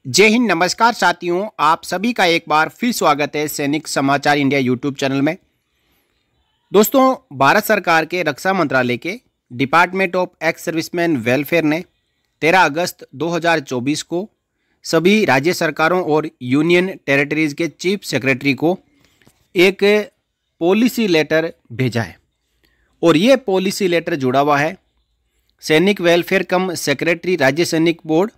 जय हिंद, नमस्कार साथियों, आप सभी का एक बार फिर स्वागत है सैनिक समाचार इंडिया यूट्यूब चैनल में। दोस्तों, भारत सरकार के रक्षा मंत्रालय के department of ex serviceman welfare ने 13 अगस्त 2024 को सभी राज्य सरकारों और यूनियन टेरिटरीज के चीफ सेक्रेटरी को एक पॉलिसी लेटर भेजा है और ये पॉलिसी लेटर जुड़ा हुआ है सैनिक वेलफेयर कम सेक्रेटरी राज्य सैनिक बोर्ड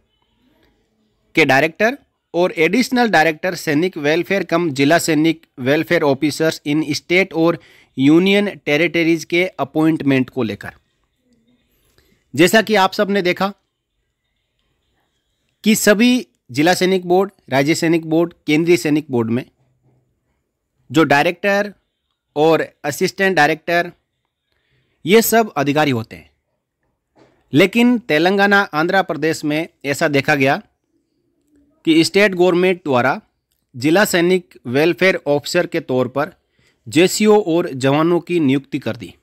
के डायरेक्टर और एडिशनल डायरेक्टर सैनिक वेलफेयर कम जिला सैनिक वेलफेयर ऑफिसर्स इन स्टेट और यूनियन टेरिटरीज के अपॉइंटमेंट को लेकर। जैसा कि आप सब ने देखा कि सभी जिला सैनिक बोर्ड, राज्य सैनिक बोर्ड, केंद्रीय सैनिक बोर्ड में जो डायरेक्टर और असिस्टेंट डायरेक्टर ये सब अधिकारी होते हैं, लेकिन तेलंगाना, आंध्र प्रदेश में ऐसा देखा गया कि स्टेट गवर्नमेंट द्वारा जिला सैनिक वेलफेयर ऑफिसर के तौर पर जेसीओ और जवानों की नियुक्ति कर दी।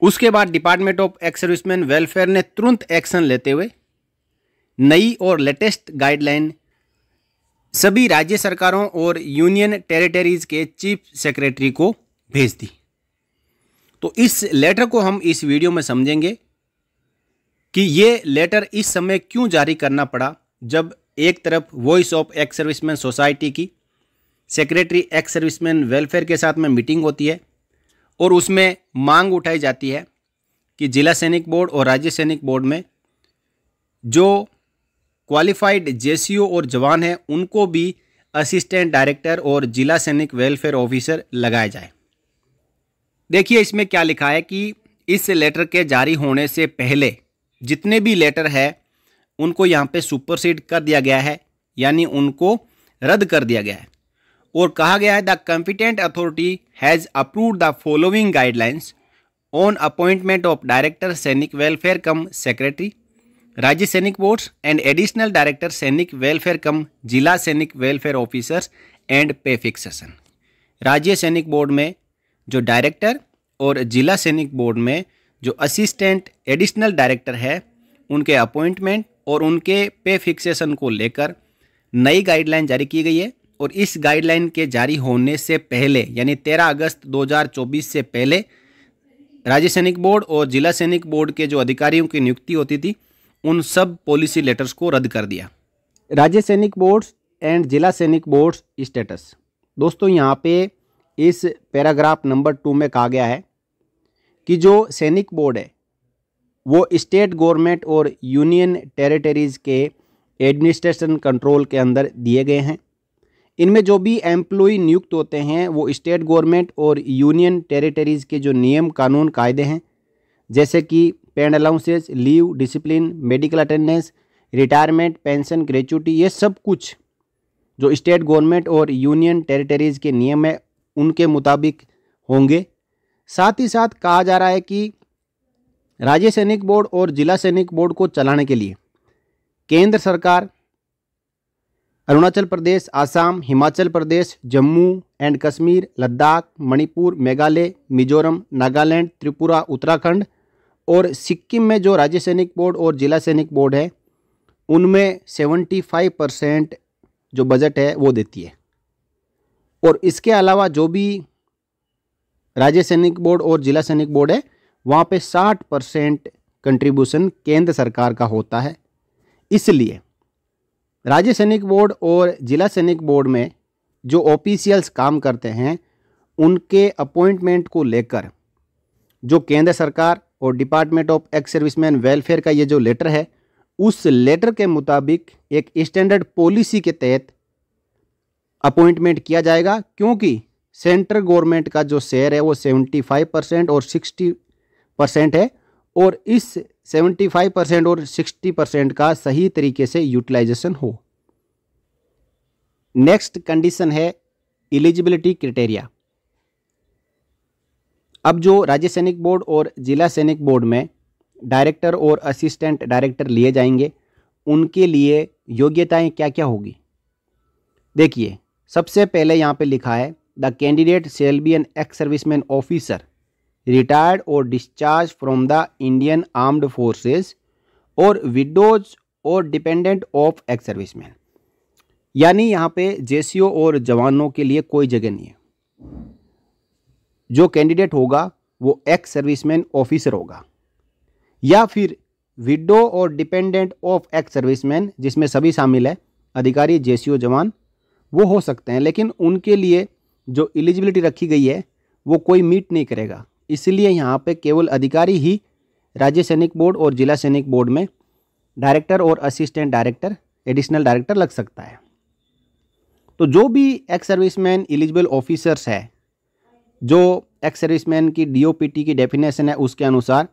उसके बाद department of ex serviceman welfare ने तुरंत एक्शन लेते हुए नई और लेटेस्ट गाइडलाइन सभी राज्य सरकारों और यूनियन टेरिटरीज के चीफ सेक्रेटरी को भेज दी। तो इस लेटर को हम इस वीडियो में समझेंगे कि ये लेटर इस समय क्यों जारी करना पड़ा, जब एक तरफ voice of ex serviceman society की सेक्रेटरी एक्स सर्विसमैन वेलफेयर के साथ में मीटिंग होती है और उसमें मांग उठाई जाती है कि जिला सैनिक बोर्ड और राज्य सैनिक बोर्ड में जो क्वालिफाइड जेसीओ और जवान हैं उनको भी असिस्टेंट डायरेक्टर और जिला सैनिक वेलफेयर ऑफिसर लगाया जाए। देखिए इसमें क्या लिखा है कि इस लेटर के जारी होने से पहले जितने भी लेटर है उनको यहाँ पे सुपरसीड कर दिया गया है, यानी उनको रद्द कर दिया गया है और कहा गया है the competent authority has approved the following guidelines on appointment of director सैनिक वेलफेयर कम सेक्रेटरी राज्य सैनिक बोर्ड्स एंड एडिशनल डायरेक्टर सैनिक वेलफेयर कम जिला सैनिक वेलफेयर ऑफिसर्स एंड पे फिक्सेशन। राज्य सैनिक बोर्ड में जो डायरेक्टर और जिला सैनिक बोर्ड में जो असिस्टेंट एडिशनल डायरेक्टर है उनके अपॉइंटमेंट और उनके पे फिक्सेशन को लेकर नई गाइडलाइन जारी की गई है और इस गाइडलाइन के जारी होने से पहले यानी 13 अगस्त 2024 से पहले राज्य सैनिक बोर्ड और जिला सैनिक बोर्ड के जो अधिकारियों की नियुक्ति होती थी उन सब पॉलिसी लेटर्स को रद्द कर दिया। राज्य सैनिक बोर्ड्स एंड जिला सैनिक बोर्ड्स स्टेटस। दोस्तों, यहाँ पे इस पैराग्राफ नंबर 2 में कहा गया है कि जो सैनिक बोर्ड है वो स्टेट गवर्नमेंट और यूनियन टेरिटरीज के एडमिनिस्ट्रेशन कंट्रोल के अंदर दिए गए हैं। इनमें जो भी एम्प्लॉय नियुक्त होते हैं वो स्टेट गवर्नमेंट और यूनियन टेरिटरीज के जो नियम कानून कायदे हैं, जैसे कि paid allowances, leave, discipline, medical attendance, retirement, pension, gratuity, ये सब कुछ जो स्टेट गवर्नमेंट और यूनियन टेरिटरीज के नियम है उनके मुताबिक होंगे। साथ ही साथ कहा जा रहा है कि राज्य सैनिक बोर्ड और जिला सैनिक बोर्ड को चलाने के लिए केंद्र सरकार अरुणाचल प्रदेश, आसाम, हिमाचल प्रदेश, जम्मू एंड कश्मीर, लद्दाख, मणिपुर, मेघालय, मिजोरम, नागालैंड, त्रिपुरा, उत्तराखंड और सिक्किम में जो राज्य सैनिक बोर्ड और जिला सैनिक बोर्ड है उनमें 75% जो बजट है वो देती है। और इसके अलावा जो भी राज्य सैनिक बोर्ड और जिला सैनिक बोर्ड है वहाँ पे 60% कंट्रीब्यूशन केंद्र सरकार का होता है। इसलिए राज्य सैनिक बोर्ड और जिला सैनिक बोर्ड में जो ऑफिशियल्स काम करते हैं उनके अपॉइंटमेंट को लेकर जो केंद्र सरकार और department of ex serviceman welfare का ये जो लेटर है उस लेटर के मुताबिक एक स्टैंडर्ड पॉलिसी के तहत अपॉइंटमेंट किया जाएगा, क्योंकि सेंट्रल गवर्नमेंट का जो शेयर है वो 75% और 60% है और इस 75% और 60% का सही तरीके से यूटिलाइजेशन हो। नेक्स्ट कंडीशन है एलिजिबिलिटी क्राइटेरिया। अब जो राज्य सैनिक बोर्ड और जिला सैनिक बोर्ड में डायरेक्टर और असिस्टेंट डायरेक्टर लिए जाएंगे उनके लिए योग्यताएं क्या क्या होगी। देखिए, सबसे पहले यहाँ पे लिखा है the candidate shall be an ex serviceman officer retired और discharge from the Indian armed forces और विडोज और डिपेंडेंट ऑफ एक्स सर्विसमैन, यानी यहाँ पे जेसीओ और जवानों के लिए कोई जगह नहीं है। जो कैंडिडेट होगा वो एक्स सर्विसमैन ऑफिसर होगा, या फिर विडो और डिपेंडेंट ऑफ एक्स सर्विसमैन, जिसमें सभी शामिल है, अधिकारी, जेसीओ, जवान, वो हो सकते हैं। लेकिन उनके लिए जो एलिजिबिलिटी रखी गई है वो कोई मीट नहीं करेगा। इसलिए यहाँ पे केवल अधिकारी ही राज्य सैनिक बोर्ड और जिला सैनिक बोर्ड में डायरेक्टर और असिस्टेंट डायरेक्टर, एडिशनल डायरेक्टर लग सकता है। तो जो भी एक्स सर्विसमैन एलिजिबल ऑफिसर्स है, जो एक्स सर्विसमैन की डीओपीटी की डेफिनेशन है उसके अनुसार,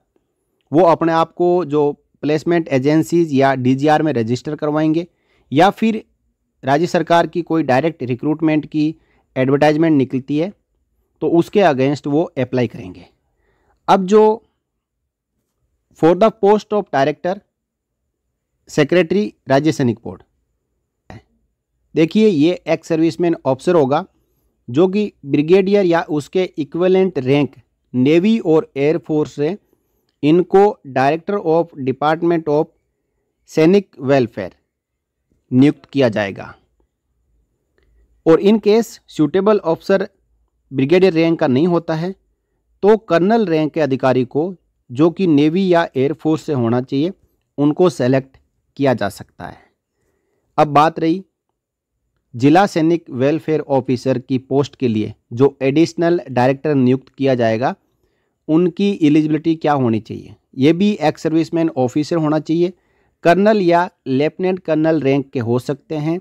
वो अपने आप को जो प्लेसमेंट एजेंसीज या डीजीआर में रजिस्टर करवाएंगे, या फिर राज्य सरकार की कोई डायरेक्ट रिक्रूटमेंट की एडवर्टाइजमेंट निकलती है तो उसके अगेंस्ट वो अप्लाई करेंगे। अब जो for the post of director secretary राज्य सैनिक बोर्ड, देखिए ये एक्स सर्विसमैन ऑफिसर होगा जो कि ब्रिगेडियर या उसके इक्विवेलेंट रैंक नेवी और एयरफोर्स से इनको डायरेक्टर ऑफ डिपार्टमेंट ऑफ सैनिक वेलफेयर नियुक्त किया जाएगा। और in case suitable officer brigadier rank का नहीं होता है तो कर्नल रैंक के अधिकारी को, जो कि नेवी या एयरफोर्स से होना चाहिए, उनको सेलेक्ट किया जा सकता है। अब बात रही जिला सैनिक वेलफेयर ऑफिसर की पोस्ट के लिए जो एडिशनल डायरेक्टर नियुक्त किया जाएगा, उनकी एलिजिबिलिटी क्या होनी चाहिए। ये भी एक्स सर्विसमैन ऑफिसर होना चाहिए, कर्नल या लेफ्टिनेंट कर्नल रैंक के हो सकते हैं,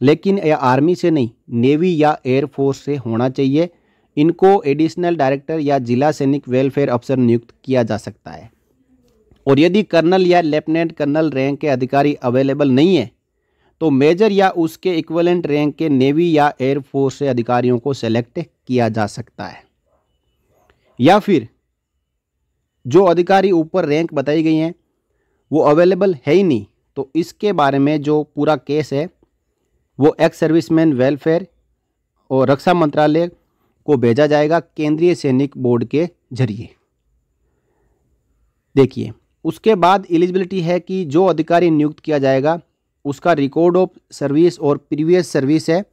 लेकिन यह आर्मी से नहीं, नेवी या एयरफोर्स से होना चाहिए। इनको एडिशनल डायरेक्टर या जिला सैनिक वेलफेयर अफसर नियुक्त किया जा सकता है। और यदि कर्नल या लेफ्टिनेंट कर्नल रैंक के अधिकारी अवेलेबल नहीं है तो मेजर या उसके इक्विवेलेंट रैंक के नेवी या एयरफोर्स से अधिकारियों को सेलेक्ट किया जा सकता है। या फिर जो अधिकारी ऊपर रैंक बताई गई हैं वो अवेलेबल है ही नहीं, तो इसके बारे में जो पूरा केस है वो एक्स सर्विसमैन वेलफेयर और रक्षा मंत्रालय को भेजा जाएगा केंद्रीय सैनिक बोर्ड के जरिए। देखिए उसके बाद एलिजिबिलिटी है कि जो अधिकारी नियुक्त किया जाएगा उसका रिकॉर्ड ऑफ सर्विस और प्रीवियस सर्विस है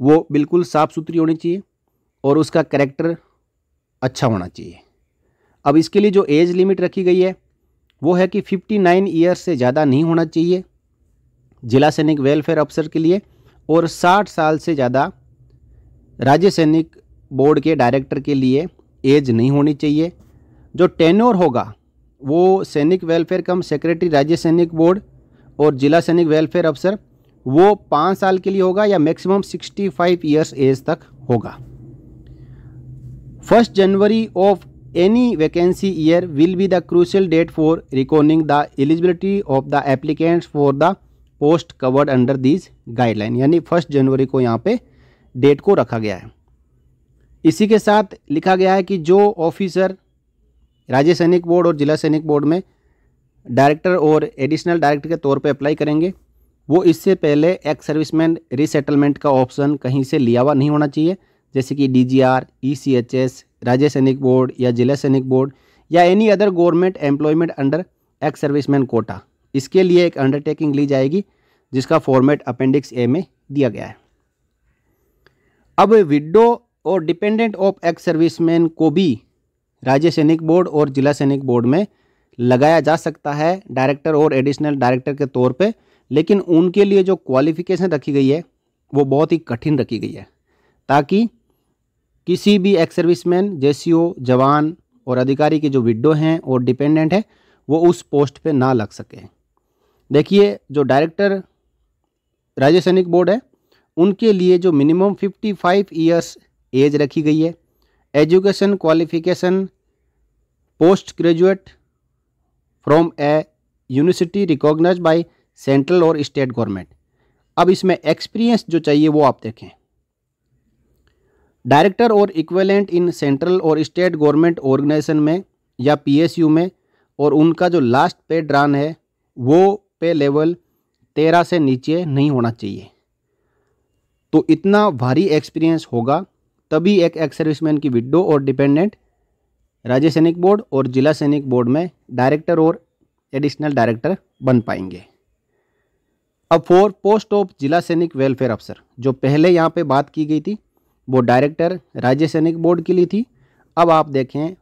वो बिल्कुल साफ़ सुथरी होनी चाहिए और उसका कैरेक्टर अच्छा होना चाहिए। अब इसके लिए जो एज लिमिट रखी गई है वो है कि 59 ईयर्स से ज़्यादा नहीं होना चाहिए जिला सैनिक वेलफेयर अफसर के लिए, और 60 साल से ज़्यादा राज्य सैनिक बोर्ड के डायरेक्टर के लिए एज नहीं होनी चाहिए। जो टेन्योर होगा वो सैनिक वेलफेयर कम सेक्रेटरी राज्य सैनिक बोर्ड और जिला सैनिक वेलफेयर अफसर वो 5 साल के लिए होगा या मैक्सिमम 65 ईयर्स एज तक होगा। 1 January of any vacancy year will be the crucial date for recording the eligibility of the applicants for the post covered under these guideline, यानी 1 जनवरी को यहाँ पे डेट को रखा गया है। इसी के साथ लिखा गया है कि जो ऑफिसर राज्य सैनिक बोर्ड और जिला सैनिक बोर्ड में डायरेक्टर और एडिशनल डायरेक्टर के तौर पे अप्लाई करेंगे वो इससे पहले एक्स सर्विसमैन रीसेटलमेंट का ऑप्शन कहीं से लिया हुआ नहीं होना चाहिए, जैसे कि डीजीआर, ईसीएचएस, राज्य सैनिक बोर्ड या जिला सैनिक बोर्ड या any other government employment under ex serviceman quota. इसके लिए एक अंडरटेकिंग ली जाएगी जिसका फॉर्मेट अपेंडिक्स ए में दिया गया है। अब विडो और डिपेंडेंट ऑफ एक्स सर्विसमैन को भी राज्य सैनिक बोर्ड और जिला सैनिक बोर्ड में लगाया जा सकता है डायरेक्टर और एडिशनल डायरेक्टर के तौर पे, लेकिन उनके लिए जो क्वालिफिकेशन रखी गई है वो बहुत ही कठिन रखी गई है ताकि किसी भी एक्स सर्विसमैन, जेसीओ, जवान और अधिकारी के जो विडो हैं और डिपेंडेंट है वो उस पोस्ट पे ना लग सके। देखिए जो डायरेक्टर राज्य सैनिक बोर्ड है उनके लिए जो मिनिमम 55 ईयर्स एज रखी गई है। Education qualification post graduate from a university recognised by central और स्टेट गवर्नमेंट। अब इसमें एक्सपीरियंस जो चाहिए वो आप देखें, डायरेक्टर और इक्विवेलेंट इन सेंट्रल और स्टेट गवर्नमेंट ऑर्गेनाइजेशन में या पीएसयू में, और उनका जो लास्ट पे ड्रान है वो पे लेवल 13 से नीचे नहीं होना चाहिए। तो इतना भारी एक्सपीरियंस होगा तभी एक एक्स सर्विसमैन की विडो और डिपेंडेंट राज्य सैनिक बोर्ड और जिला सैनिक बोर्ड में डायरेक्टर और एडिशनल डायरेक्टर बन पाएंगे। अब फॉर पोस्ट ऑफ जिला सैनिक वेलफेयर अफसर, जो पहले यहाँ पे बात की गई थी वो डायरेक्टर राज्य सैनिक बोर्ड के लिए थी। अब आप देखें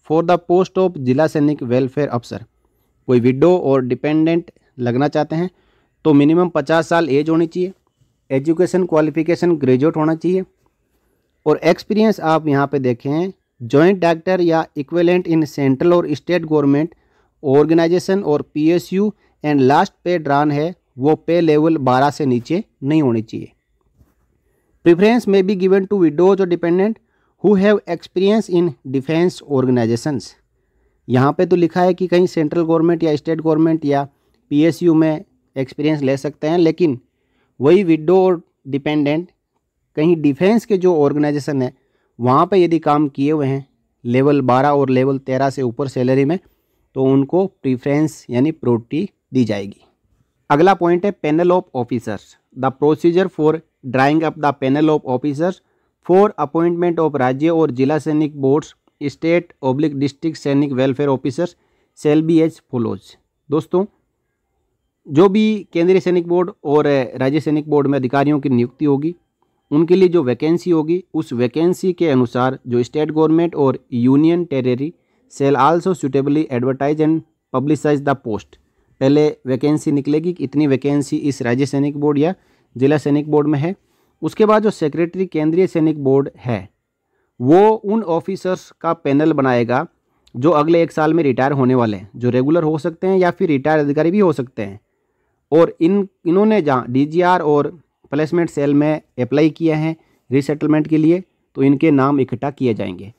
फॉर द पोस्ट ऑफ जिला सैनिक वेलफेयर अफसर, कोई विडो और डिपेंडेंट लगना चाहते हैं तो मिनिमम 50 साल एज होनी चाहिए, एजुकेशन क्वालिफिकेशन ग्रेजुएट होना चाहिए, और एक्सपीरियंस आप यहाँ पे देखें जॉइंट डायरेक्टर या इक्विवेलेंट इन सेंट्रल और स्टेट गवर्नमेंट ऑर्गेनाइजेशन और PSU, एंड लास्ट पे ड्रान है वो पे लेवल 12 से नीचे नहीं होनी चाहिए। प्रेफरेंस में बी गिवन टू विडोज और dependent who have experience in defence organisations. यहाँ पे तो लिखा है कि कहीं सेंट्रल गवर्नमेंट या स्टेट गवर्नमेंट या PSU में एक्सपीरियंस ले सकते हैं, लेकिन वही विडो और डिपेंडेंट कहीं डिफेंस के जो ऑर्गेनाइजेशन है वहाँ पे यदि काम किए हुए हैं लेवल 12 और लेवल 13 से ऊपर सैलरी में, तो उनको प्रीफ्रेंस यानी प्रायोरिटी दी जाएगी। अगला पॉइंट है panel of officers, the procedure for drawing up the panel of officers for appointment of राज्य और जिला सैनिक बोर्ड्स स्टेट/डिस्ट्रिक्ट सैनिक welfare officers shall be as follows. दोस्तों, जो भी केंद्रीय सैनिक बोर्ड और राज्य सैनिक बोर्ड में अधिकारियों की नियुक्ति होगी उनके लिए जो वैकेंसी होगी उस वैकेंसी के अनुसार जो स्टेट गवर्नमेंट और union territory shell also suitably advertise and publicise the post. पहले वैकेंसी निकलेगी कि इतनी वैकेंसी इस राज्य सैनिक बोर्ड या जिला सैनिक बोर्ड में है। उसके बाद जो सेक्रेटरी केंद्रीय सैनिक बोर्ड है वो उन ऑफिसर्स का पैनल बनाएगा जो अगले 1 साल में रिटायर होने वाले हैं, जो रेगुलर हो सकते हैं या फिर रिटायर अधिकारी भी हो सकते हैं, और इन्होंने जहाँ DGR और प्लेसमेंट सेल में अप्लाई किए हैं रीसेटलमेंट के लिए, तो इनके नाम इकट्ठा किए जाएंगे।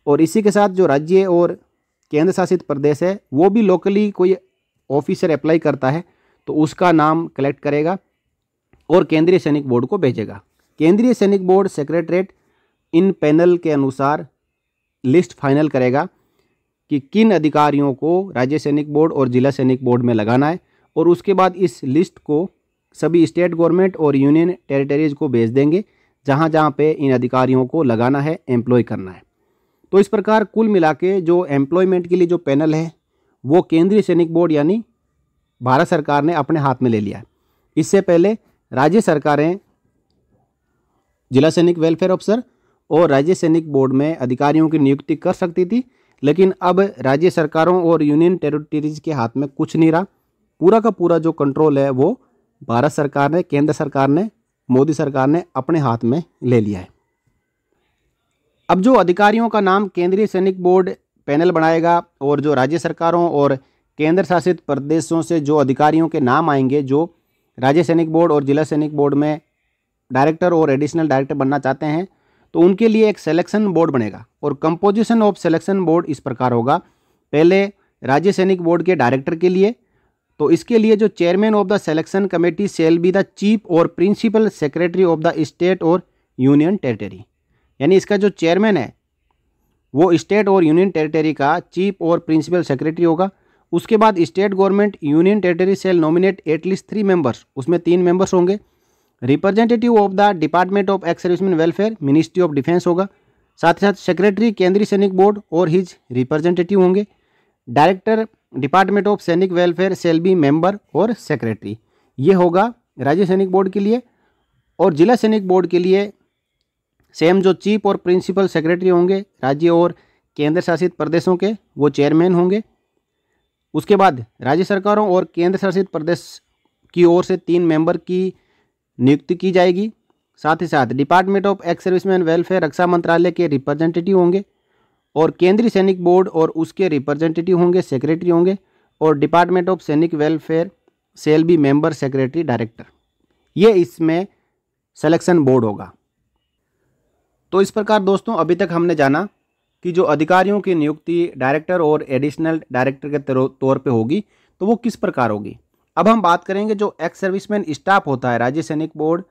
और इसी के साथ जो राज्य और केंद्र शासित प्रदेश है वो भी लोकली कोई ऑफिसर अप्लाई करता है तो उसका नाम कलेक्ट करेगा और केंद्रीय सैनिक बोर्ड को भेजेगा। केंद्रीय सैनिक बोर्ड सेक्रेटरीट इन पैनल के अनुसार लिस्ट फाइनल करेगा कि किन अधिकारियों को राज्य सैनिक बोर्ड और जिला सैनिक बोर्ड में लगाना है, और उसके बाद इस लिस्ट को सभी स्टेट गवर्नमेंट और यूनियन टेरिटरीज को भेज देंगे जहाँ जहाँ पे इन अधिकारियों को लगाना है, एम्प्लॉय करना है। तो इस प्रकार कुल मिला के जो एम्प्लॉयमेंट के लिए जो पैनल है वो केंद्रीय सैनिक बोर्ड यानी भारत सरकार ने अपने हाथ में ले लिया है। इससे पहले राज्य सरकारें जिला सैनिक वेलफेयर अफसर और राज्य सैनिक बोर्ड में अधिकारियों की नियुक्ति कर सकती थी, लेकिन अब राज्य सरकारों और यूनियन टेरिटरीज के हाथ में कुछ नहीं रहा। पूरा का पूरा जो कंट्रोल है वो भारत सरकार ने, केंद्र सरकार ने, मोदी सरकार ने अपने हाथ में ले लिया है। अब जो अधिकारियों का नाम केंद्रीय सैनिक बोर्ड पैनल बनाएगा और जो राज्य सरकारों और केंद्र शासित प्रदेशों से जो अधिकारियों के नाम आएंगे जो राज्य सैनिक बोर्ड और जिला सैनिक बोर्ड में डायरेक्टर और एडिशनल डायरेक्टर बनना चाहते हैं, तो उनके लिए एक सिलेक्शन बोर्ड बनेगा। और कंपोजिशन ऑफ सिलेक्शन बोर्ड इस प्रकार होगा, पहले राज्य सैनिक बोर्ड के डायरेक्टर के लिए, तो इसके लिए जो chairman of the selection committee shall be the chief और principal secretary of the state और यूनियन टेरिटरी। यानी इसका जो चेयरमैन है वो स्टेट और यूनियन टेरिटरी का चीफ और प्रिंसिपल सेक्रेटरी होगा। उसके बाद state government union territory shall nominate at least 3 members, उसमें 3 मेंबर्स होंगे। Representative of the department of ex serviceman welfare ministry of defence होगा। साथ ही साथ सेक्रेटरी केंद्रीय सैनिक बोर्ड और हिज रिप्रेजेंटेटिव होंगे। डायरेक्टर डिपार्टमेंट ऑफ सैनिक वेलफेयर शैल बी मेंबर और सेक्रेटरी। ये होगा राज्य सैनिक बोर्ड के लिए। और जिला सैनिक बोर्ड के लिए सेम जो चीफ और प्रिंसिपल सेक्रेटरी होंगे राज्य और केंद्र शासित प्रदेशों के, वो चेयरमैन होंगे। उसके बाद राज्य सरकारों और केंद्र शासित प्रदेश की ओर से 3 मेंबर की नियुक्ति की जाएगी। साथ ही साथ department of ex serviceman welfare रक्षा मंत्रालय के रिप्रेजेंटेटिव होंगे और केंद्रीय सैनिक बोर्ड और उसके रिप्रेजेंटेटिव होंगे, सेक्रेटरी होंगे। और डिपार्टमेंट ऑफ सैनिक welfare shall be member, secretary, director. ये इसमें सिलेक्शन बोर्ड होगा। तो इस प्रकार दोस्तों अभी तक हमने जाना कि जो अधिकारियों की नियुक्ति डायरेक्टर और एडिशनल डायरेक्टर के तौर पे होगी तो वो किस प्रकार होगी। अब हम बात करेंगे जो एक्स सर्विसमैन स्टाफ होता है राज्य सैनिक बोर्ड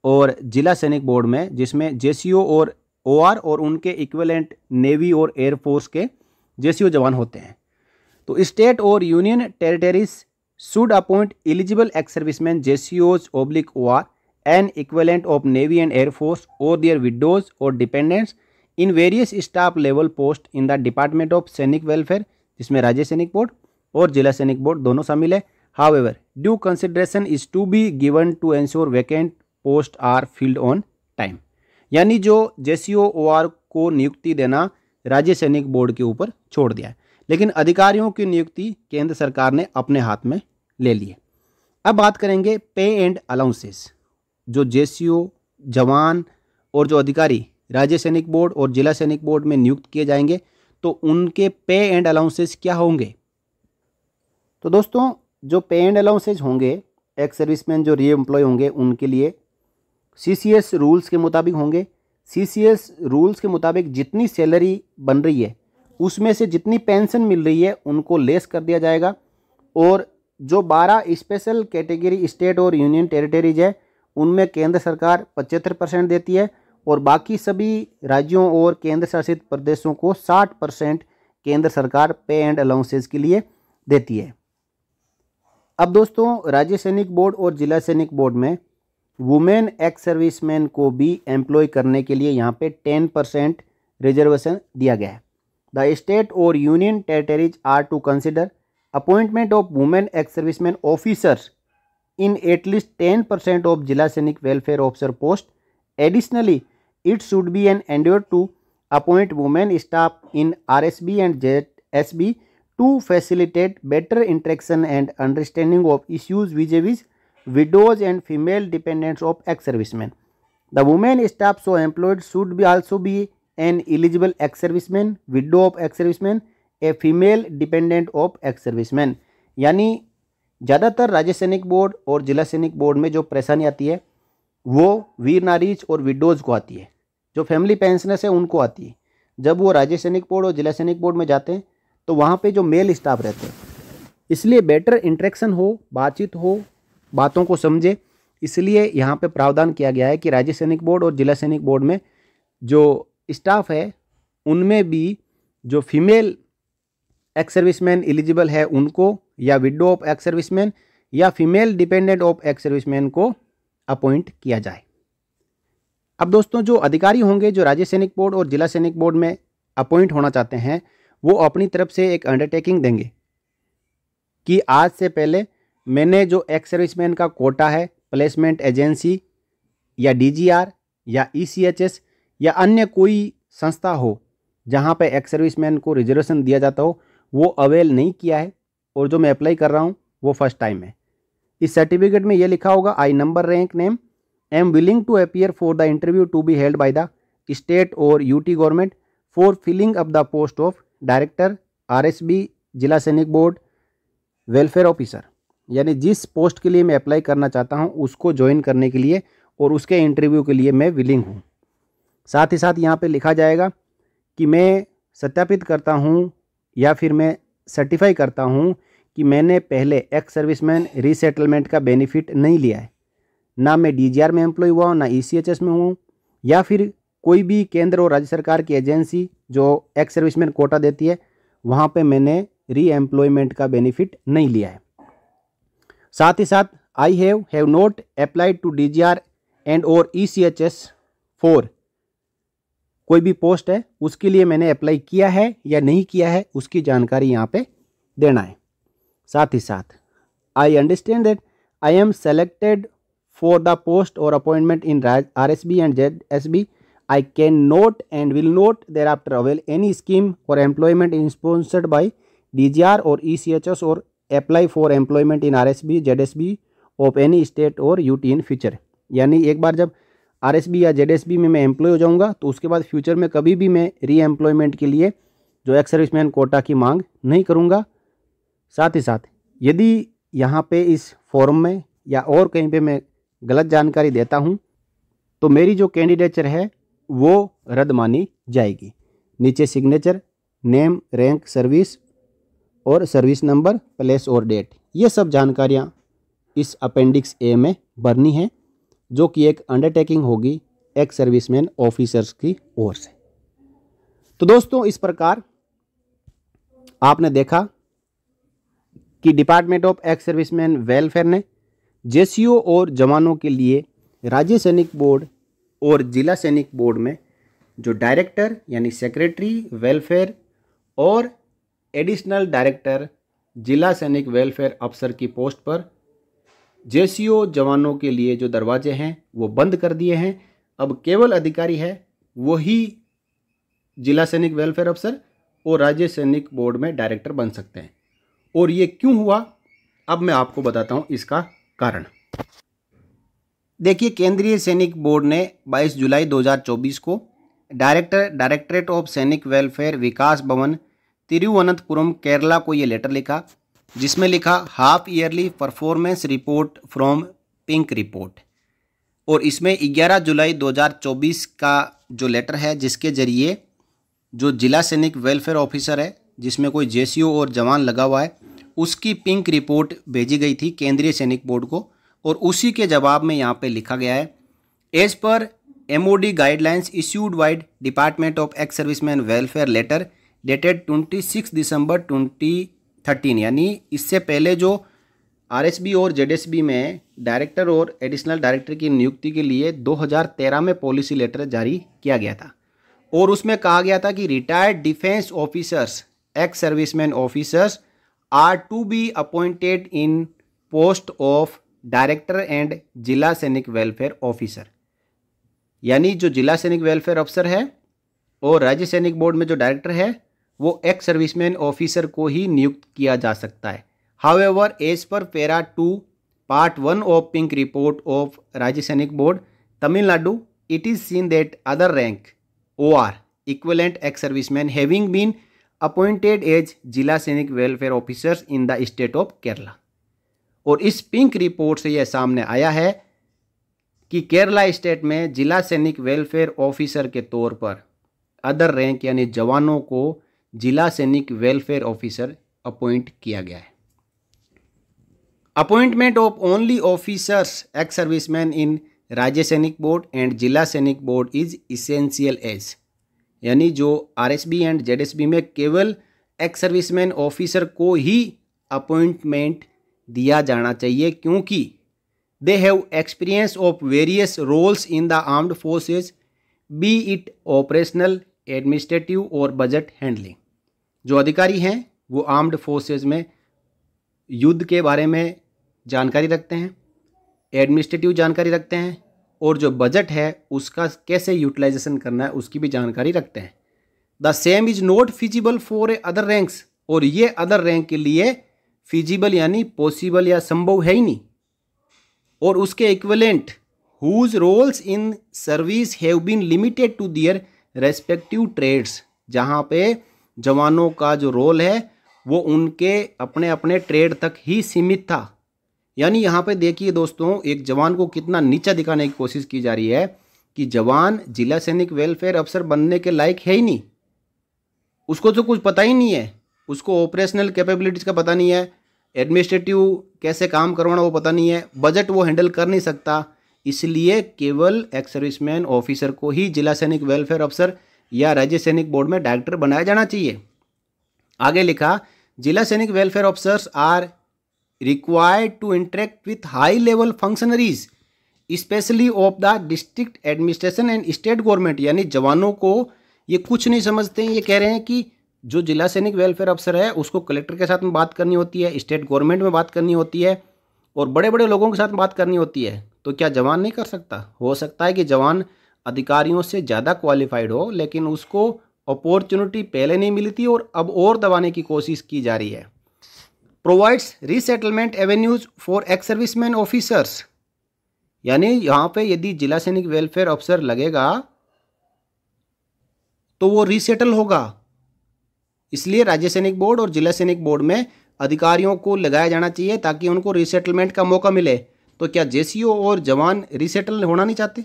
और जिला सैनिक बोर्ड में, जिसमें JCO और OR और उनके इक्विवेलेंट नेवी और एयरफोर्स के JCO जवान होते हैं। तो स्टेट और union territories should appoint eligible ex serviceman JCOs/OR and equivalent of navy and air force और देयर विडोज और dependants in various staff level post in the department of सैनिक वेलफेयर, जिसमें राज्य सैनिक बोर्ड और जिला सैनिक बोर्ड दोनों शामिल है, however due consideration is to be given to ensure vacant post are filled on time. यानी जो जेसीओ ओआर को नियुक्ति देना राज्य सैनिक बोर्ड के ऊपर छोड़ दिया है, लेकिन अधिकारियों की नियुक्ति केंद्र सरकार ने अपने हाथ में ले ली है। अब बात करेंगे पे एंड अलाउंसेस। जो जेसीओ, जवान और जो अधिकारी राज्य सैनिक बोर्ड और जिला सैनिक बोर्ड में नियुक्त किए जाएंगे तो उनके पे एंड अलाउंसेस क्या होंगे। तो दोस्तों जो पे एंड अलाउंसेस होंगे एक्स सर्विसमैन जो री एम्प्लॉय होंगे उनके लिए सीसीएस रूल्स के मुताबिक होंगे। सीसीएस रूल्स के मुताबिक जितनी सैलरी बन रही है उसमें से जितनी पेंशन मिल रही है उनको लेस कर दिया जाएगा, और जो 12 स्पेशल कैटेगरी स्टेट और यूनियन टेरिटरीज है उनमें केंद्र सरकार 75% देती है और बाकी सभी राज्यों और केंद्र शासित प्रदेशों को 60% केंद्र सरकार पे एंड अलाउंसेस के लिए देती है। अब दोस्तों राज्य सैनिक बोर्ड और जिला सैनिक बोर्ड में वुमेन एक्स सर्विसमैन को भी एम्प्लॉय करने के लिए यहाँ पे 10% रिजर्वेशन दिया गया है। द स्टेट और union territories are to consider appointment of women ex serviceman officers in at least 10% of Jilla Sainik Welfare Officer post. Additionally, it should be an endeavor to appoint women staff in RSB and JSB to facilitate better interaction and understanding of issues vis-a-vis widows and female dependents of ex-servicemen. The women staff so employed should be also be an eligible ex-serviceman, widow of ex-serviceman, a female dependent of ex-serviceman. यानी ज़्यादातर राज्य सैनिक board और जिला सैनिक board में जो परेशानी आती है वो वीर नारीज और विडोज़ को आती है, जो फैमिली पेंशनर्स है उनको आती है। जब वो राज्य सैनिक बोर्ड और जिला सैनिक बोर्ड में जाते हैं तो वहाँ पे जो मेल स्टाफ रहते हैं, इसलिए बेटर इंटरेक्शन हो, बातचीत हो, बातों को समझे, इसलिए यहाँ पे प्रावधान किया गया है कि राज्य सैनिक बोर्ड और जिला सैनिक बोर्ड में जो स्टाफ है उनमें भी जो फीमेल एक्स सर्विसमैन एलिजिबल है उनको, या विडो ऑफ एक्स सर्विसमैन या female dependent of ex serviceman को अपॉइंट किया जाए। अब दोस्तों जो अधिकारी होंगे जो राज्य सैनिक बोर्ड और जिला सैनिक बोर्ड में अपॉइंट होना चाहते हैं वो अपनी तरफ से एक अंडरटेकिंग देंगे कि आज से पहले मैंने जो एक्स सर्विसमैन का कोटा है प्लेसमेंट एजेंसी या डीजीआर या ईसीएचएस या अन्य कोई संस्था हो जहाँ पे एक्स सर्विसमैन को रिजर्वेशन दिया जाता हो वो अवेल नहीं किया है, और जो मैं अप्लाई कर रहा हूँ वो फर्स्ट टाइम है। इस सर्टिफिकेट में ये लिखा होगा I number rank name am willing to appear for the interview to be held by the state और UT government for filling up the post of director RSB जिला सैनिक बोर्ड वेलफेयर ऑफिसर। यानी जिस post के लिए मैं apply करना चाहता हूँ उसको ज्वाइन करने के लिए और उसके इंटरव्यू के लिए मैं विलिंग हूँ। साथ ही साथ यहाँ पे लिखा जाएगा कि मैं सत्यापित करता हूँ या फिर मैं सर्टिफाई करता हूँ कि मैंने पहले एक्स सर्विसमैन रीसेटलमेंट का बेनिफिट नहीं लिया है, ना मैं डीजीआर में एम्प्लॉय हुआ हूँ, ना ईसीएचएस में हूँ, या फिर कोई भी केंद्र और राज्य सरकार की एजेंसी जो एक्स सर्विसमैन कोटा देती है वहाँ पे मैंने री एम्प्लॉयमेंट का बेनिफिट नहीं लिया है। साथ ही साथ I have not applied to DGR and और ईसीएचएस फॉर कोई भी पोस्ट है उसके लिए मैंने अप्लाई किया है या नहीं किया है उसकी जानकारी यहाँ पे देना है। साथ ही साथ I understand that I am selected for the post और appointment in RSB and ZSB I can not and will not thereafter avail any scheme for employment in sponsored by DGR और ECHS और apply for employment in RSB ZSB of any state और UT in future. यानी एक बार जब RSB या ZSB में मैं employ हो जाऊंगा तो उसके बाद फ्यूचर में कभी भी मैं री एम्प्लॉयमेंट के लिए जो एक्स सर्विसमैन कोटा की मांग नहीं करूंगा। साथ ही साथ यदि यहाँ पे इस फॉर्म में या और कहीं पे मैं गलत जानकारी देता हूँ तो मेरी जो कैंडिडेचर है वो रद्द मानी जाएगी। नीचे सिग्नेचर, नेम, रैंक, सर्विस और सर्विस नंबर, प्लेस और डेट, ये सब जानकारियाँ इस अपेंडिक्स ए में भरनी है जो कि एक अंडरटेकिंग होगी एक्स सर्विसमैन ऑफिसर्स की ओर से। तो दोस्तों इस प्रकार आपने देखा कि department of ex serviceman welfare ने जेसीओ और जवानों के लिए राज्य सैनिक बोर्ड और जिला सैनिक बोर्ड में जो डायरेक्टर यानी सेक्रेटरी वेलफेयर और एडिशनल डायरेक्टर जिला सैनिक वेलफेयर अफसर की पोस्ट पर जेसीओ जवानों के लिए जो दरवाजे हैं वो बंद कर दिए हैं। अब केवल अधिकारी है वही जिला सैनिक वेलफेयर अफसर और राज्य सैनिक बोर्ड में डायरेक्टर बन सकते हैं। और ये क्यों हुआ, अब मैं आपको बताता हूँ इसका कारण। देखिए, केंद्रीय सैनिक बोर्ड ने 22 जुलाई 2024 को डायरेक्टरेट ऑफ सैनिक वेलफेयर विकास भवन तिरुवनंतपुरम केरला को ये लेटर लिखा, जिसमें लिखा half yearly performance report from pink report. और इसमें 11 जुलाई 2024 का जो लेटर है, जिसके जरिए जो जिला सैनिक वेलफेयर ऑफिसर है जिसमें कोई जेसीओ और जवान लगा हुआ है, उसकी पिंक रिपोर्ट भेजी गई थी केंद्रीय सैनिक बोर्ड को। और उसी के जवाब में यहाँ पे लिखा गया है, as per MOD guidelines issued by department of ex serviceman welfare letter dated 26 December 2013, यानी इससे पहले जो RSB और ZSB में डायरेक्टर और एडिशनल डायरेक्टर की नियुक्ति के लिए 2013 में पॉलिसी लेटर जारी किया गया था। और उसमें कहा गया था कि retired defence officers, ex serviceman officers are to be appointed in post of director and जिला सैनिक वेलफेयर ऑफिसर। यानी जो जिला सैनिक वेलफेयर अफसर है और राज्य सैनिक बोर्ड में जो डायरेक्टर है वो एक्स सर्विसमैन ऑफिसर को ही नियुक्त किया जा सकता है। However as per para 2 part 1 of pink report of राज्य सैनिक board Tamil Nadu, it is seen that other rank OR equivalent ex servicemen having been appointed as जिला सैनिक welfare officers in the state of Kerala. और इस पिंक रिपोर्ट से यह सामने आया है कि केरला स्टेट में जिला सैनिक वेलफेयर ऑफिसर के तौर पर अदर रैंक यानी जवानों को जिला सैनिक वेलफेयर ऑफिसर अपॉइंट किया गया है। Appointment of only officers ex serviceman in राज्य सैनिक बोर्ड एंड जिला सैनिक बोर्ड इज इसेंशियल एज, यानी जो RSB एंड ZSB में केवल एक्स सर्विसमैन ऑफिसर को ही अपॉइंटमेंट दिया जाना चाहिए, क्योंकि they have experience of various roles in the armed forces, be it operational, administrative और बजट हैंडलिंग। जो अधिकारी हैं वो आर्म्ड फोर्सेज में युद्ध के बारे में जानकारी रखते हैं, एडमिनिस्ट्रेटिव जानकारी रखते हैं, और जो बजट है उसका कैसे यूटिलाइजेशन करना है उसकी भी जानकारी रखते हैं। The same is not feasible for other ranks, और ये अदर रैंक के लिए फिजिबल यानी पॉसिबल या संभव है ही नहीं। और उसके equivalent whose roles in service have been limited to their respective trades, जहाँ पे जवानों का जो रोल है वो उनके अपने अपने ट्रेड तक ही सीमित था। यानी यहाँ पे देखिए दोस्तों, एक जवान को कितना नीचा दिखाने की कोशिश की जा रही है कि जवान जिला सैनिक वेलफेयर अफसर बनने के लायक है ही नहीं, उसको तो कुछ पता ही नहीं है, उसको ऑपरेशनल कैपेबिलिटीज़ का पता नहीं है, एडमिनिस्ट्रेटिव कैसे काम करवाना वो पता नहीं है, बजट वो हैंडल कर नहीं सकता। इसलिए केवल एक्स सर्विसमैन ऑफिसर को ही जिला सैनिक वेलफेयर अफसर या राज्य सैनिक बोर्ड में डायरेक्टर बनाया जाना चाहिए। आगे लिखा, जिला सैनिक welfare officers are required to interact with high level functionaries especially of the district administration and state government। यानी जवानों को ये कुछ नहीं समझते हैं, ये कह रहे हैं कि जो जिला सैनिक वेलफेयर अफसर है उसको कलेक्टर के साथ में बात करनी होती है, स्टेट गवर्नमेंट में बात करनी होती है और बड़े बड़े लोगों के साथ बात करनी होती है। तो क्या जवान नहीं कर सकता? हो सकता है कि जवान अधिकारियों से ज़्यादा क्वालिफाइड हो, लेकिन उसको अपॉर्चुनिटी पहले नहीं मिली थी और अब और दबाने की कोशिश की जा रही है। Provides resettlement avenues for x serviceman officers, यानी यहाँ पे यदि जिला सैनिक वेलफेयर अफसर लगेगा तो वो रीसेटल होगा। इसलिए राज्य सैनिक बोर्ड और जिला सैनिक बोर्ड में अधिकारियों को लगाया जाना चाहिए ताकि उनको रीसेटलमेंट का मौका मिले। तो क्या जेसीओ और जवान रीसेटल होना नहीं चाहते?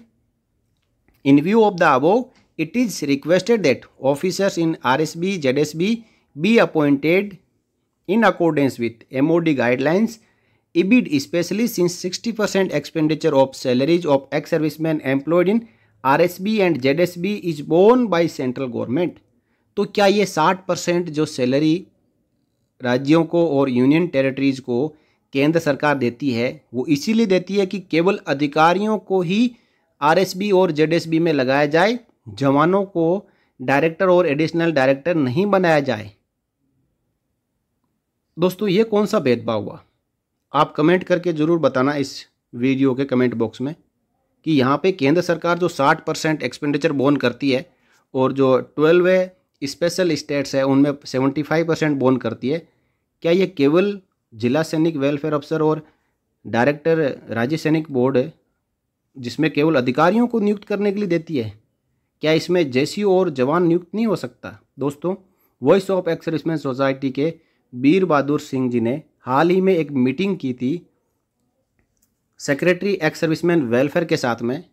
इन view of the above it is requested that officers in RSB ZSB be appointed in accordance with MOD guidelines, EBID especially since 60% expenditure of salaries of ex-servicemen employed in RSB and ZSB is borne by central government। तो क्या ये 60% जो salary राज्यों को और union territories को केंद्र सरकार देती है वो इसीलिए देती है कि केवल अधिकारियों को ही RSB और ZSB में लगाया जाए, जवानों को डायरेक्टर और एडिशनल डायरेक्टर नहीं बनाया जाए। दोस्तों ये कौन सा भेदभाव हुआ? आप कमेंट करके ज़रूर बताना इस वीडियो के कमेंट बॉक्स में कि यहाँ पे केंद्र सरकार जो 60% एक्सपेंडिचर बोन करती है और जो 12 स्पेशल स्टेट्स है उनमें 75% बोन करती है, क्या ये केवल जिला सैनिक वेलफेयर अफसर और डायरेक्टर राज्य सैनिक बोर्ड जिसमें केवल अधिकारियों को नियुक्त करने के लिए देती है, क्या इसमें जेसीओ और जवान नियुक्त नहीं हो सकता? दोस्तों, voice of ex serviceman society के वीर बहादुर सिंह जी ने हाल ही में एक मीटिंग की थी सेक्रेटरी एक्स सर्विसमैन वेलफेयर के साथ में,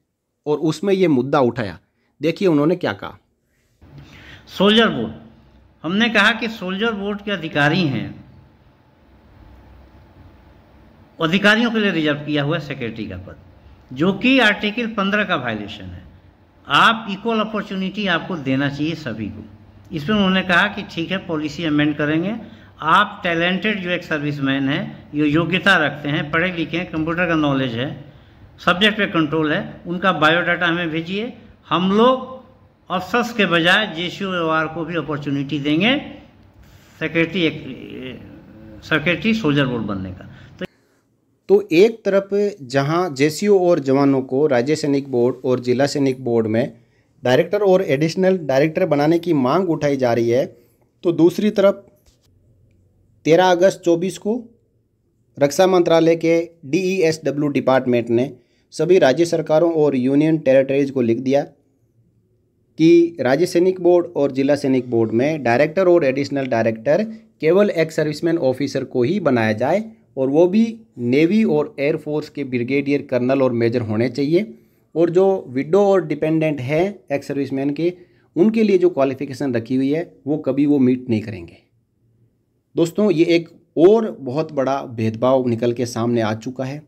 और उसमें ये मुद्दा उठाया। देखिए उन्होंने क्या कहा। सोल्जर बोर्ड, हमने कहा कि सोल्जर बोर्ड के अधिकारी हैं, अधिकारियों के लिए रिजर्व किया हुआ सेक्रेटरी का पद, जो कि आर्टिकल 15 का वायलेशन है। आप इक्वल अपॉर्चुनिटी आपको देना चाहिए सभी को। इसमें उन्होंने कहा कि ठीक है, पॉलिसी अमेंड करेंगे, आप टैलेंटेड जो एक सर्विसमैन है, जो योग्यता रखते हैं, पढ़े लिखे हैं, कंप्यूटर का नॉलेज है, सब्जेक्ट पे कंट्रोल है, उनका बायोडाटा हमें भेजिए। हम लोग अफसर्स के बजाय जेसीओ को भी अपॉर्चुनिटी देंगे सेक्रेटरी सोल्जर बोर्ड बनने का। तो एक तरफ जहां जेसीओ और जवानों को राज्य सैनिक बोर्ड और जिला सैनिक बोर्ड में डायरेक्टर और एडिशनल डायरेक्टर बनाने की मांग उठाई जा रही है, तो दूसरी तरफ 13 अगस्त 24 को रक्षा मंत्रालय के DESW डिपार्टमेंट ने सभी राज्य सरकारों और यूनियन टेरिटरीज को लिख दिया कि राज्य सैनिक बोर्ड और जिला सैनिक बोर्ड में डायरेक्टर और एडिशनल डायरेक्टर केवल एक्स सर्विसमैन ऑफिसर को ही बनाया जाए, और वो भी नेवी और एयरफोर्स के ब्रिगेडियर, कर्नल और मेजर होने चाहिए। और जो विडो और डिपेंडेंट है एक्स सर्विसमैन के, उनके लिए जो क्वालिफिकेशन रखी हुई है वो कभी वो मीट नहीं करेंगे। दोस्तों, ये एक और बहुत बड़ा भेदभाव निकल के सामने आ चुका है,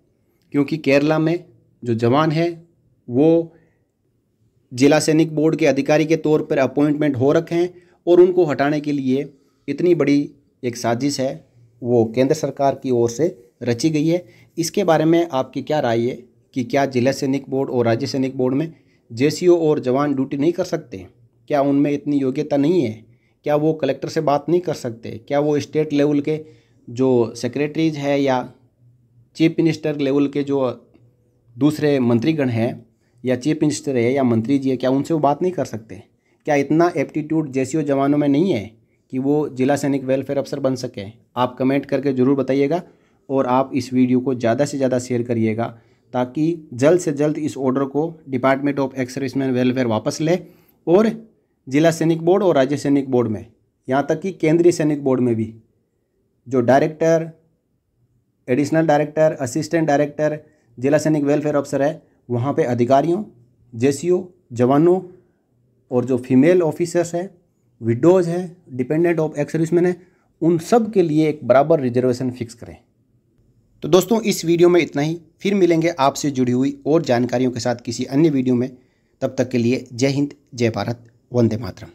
क्योंकि केरला में जो जवान है वो जिला सैनिक बोर्ड के अधिकारी के तौर पर अपॉइंटमेंट हो रखे हैं, और उनको हटाने के लिए इतनी बड़ी एक साजिश है वो केंद्र सरकार की ओर से रची गई है। इसके बारे में आपकी क्या राय है कि क्या जिला सैनिक बोर्ड और राज्य सैनिक बोर्ड में जेसीओ और जवान ड्यूटी नहीं कर सकते? क्या उनमें इतनी योग्यता नहीं है? क्या वो कलेक्टर से बात नहीं कर सकते? क्या वो स्टेट लेवल के जो सेक्रेटरीज है या चीफ मिनिस्टर लेवल के जो दूसरे मंत्रीगण हैं, या चीफ मिनिस्टर है या मंत्री जी है, क्या उनसे वो बात नहीं कर सकते? क्या इतना एप्टीट्यूड जेसीओ जवानों में नहीं है कि वो जिला सैनिक वेलफेयर अफसर बन सके? आप कमेंट करके ज़रूर बताइएगा, और आप इस वीडियो को ज़्यादा से ज़्यादा शेयर करिएगा, ताकि जल्द से जल्द इस ऑर्डर को department of ex serviceman welfare वापस ले, और जिला सैनिक बोर्ड और राज्य सैनिक बोर्ड में, यहाँ तक कि केंद्रीय सैनिक बोर्ड में भी जो director, additional director, assistant director, जिला सैनिक वेलफेयर अफसर है, वहाँ पे अधिकारियों, जेसीओ, जवानों और जो फीमेल ऑफिसर्स हैं, विडोज़ हैं, डिपेंडेंट ऑफ एक्स सर्विसमैन है, उन सब के लिए एक बराबर रिजर्वेशन फिक्स करें। तो दोस्तों, इस वीडियो में इतना ही। फिर मिलेंगे आपसे जुड़ी हुई और जानकारियों के साथ किसी अन्य वीडियो में। तब तक के लिए जय हिंद, जय भारत, वंदे मातरम।